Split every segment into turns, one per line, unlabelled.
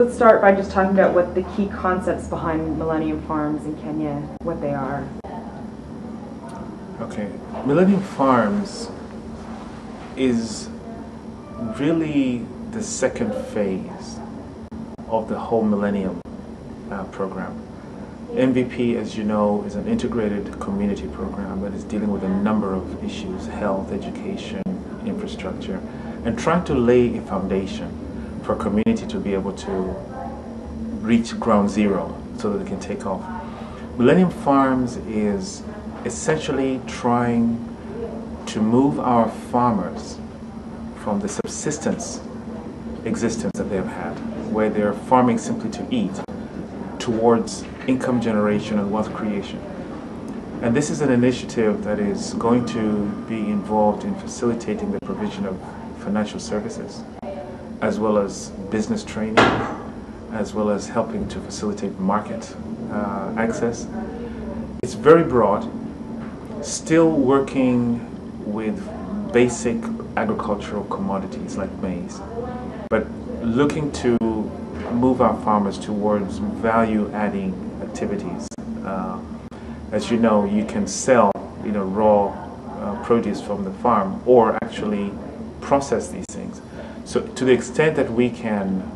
Let's start by just talking about what the key concepts behind Millennium Farms in Kenya, what they are.
Okay, Millennium Farms is really the second phase of the whole Millennium program. MVP, as you know, is an integrated community program that is dealing with a number of issues: health, education, infrastructure, and trying to lay a foundation for a community to be able to reach ground zero so that it can take off. Millennium Farms is essentially trying to move our farmers from the subsistence existence that they've had, where they're farming simply to eat, towards income generation and wealth creation. And this is an initiative that is going to be involved in facilitating the provision of financial services, as well as business training, as well as helping to facilitate market access. It's very broad, still working with basic agricultural commodities like maize, but looking to move our farmers towards value-adding activities. As you know, you can sell raw produce from the farm or actually process these things. So to the extent that we can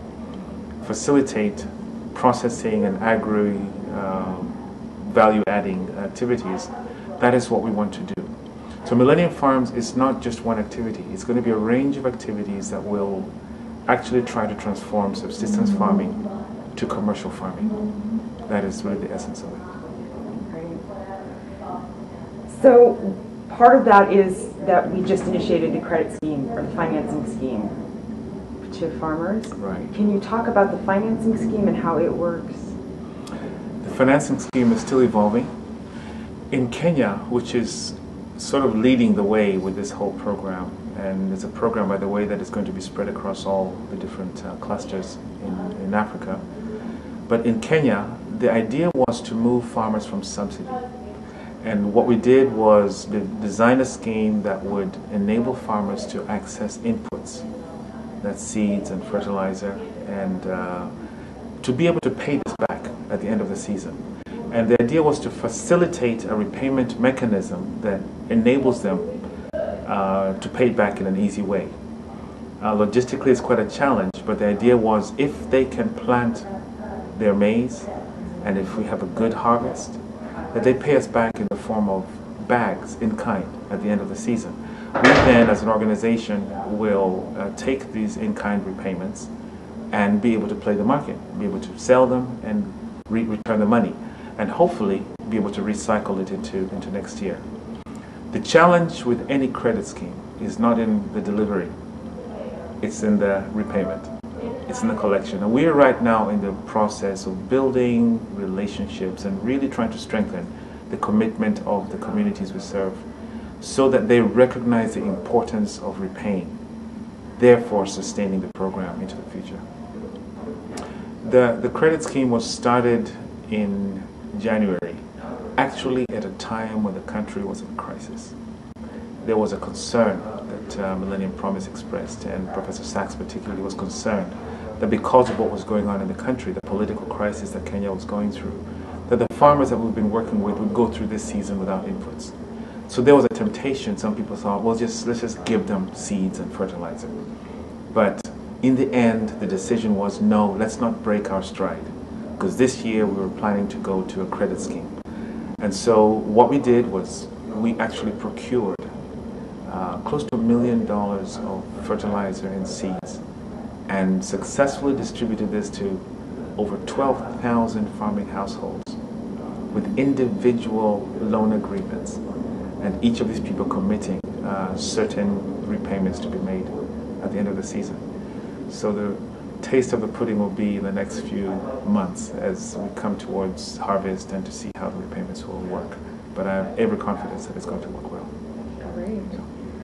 facilitate processing and agri value-adding activities, that is what we want to do. So Millennium Farms is not just one activity. It's going to be a range of activities that will actually try to transform subsistence farming to commercial farming. That is really the essence of it.
Great. So part of that is that we just initiated the credit scheme or the financing scheme to farmers.
Right.
Can you talk about the financing scheme and how it works?
The financing scheme is still evolving. In Kenya, which is sort of leading the way with this whole program, and it's a program, by the way, that is going to be spread across all the different clusters in Africa. But in Kenya, the idea was to move farmers from subsidy. And what we did was design a scheme that would enable farmers to access inputs, that's seeds and fertilizer, and to be able to pay this back at the end of the season. And the idea was to facilitate a repayment mechanism that enables them to pay it back in an easy way. Logistically, it's quite a challenge, but the idea was if they can plant their maize, and if we have a good harvest, that they pay us back in the form of bags in kind at the end of the season. We then, as an organization, will take these in-kind repayments and be able to play the market, be able to sell them and return the money, and hopefully be able to recycle it into next year. The challenge with any credit scheme is not in the delivery, it's in the repayment, it's in the collection. And we are right now in the process of building relationships and really trying to strengthen the commitment of the communities we serve so that they recognize the importance of repaying, therefore sustaining the program into the future. The credit scheme was started in January, actually at a time when the country was in crisis. There was a concern that Millennium Promise expressed, and Professor Sachs particularly was concerned that because of what was going on in the country, the political crisis that Kenya was going through, that the farmers that we've been working with would go through this season without inputs. So there was a temptation. Some people thought, well, let's just give them seeds and fertilizer. But in the end, the decision was, no, let's not break our stride, because this year we were planning to go to a credit scheme. And so what we did was we actually procured close to $1 million of fertilizer and seeds and successfully distributed this to over 12,000 farming households with individual loan agreements, and each of these people committing certain repayments to be made at the end of the season. So the taste of the pudding will be in the next few months as we come towards harvest and to see how the repayments will work. But I have every confidence that it's going to work well.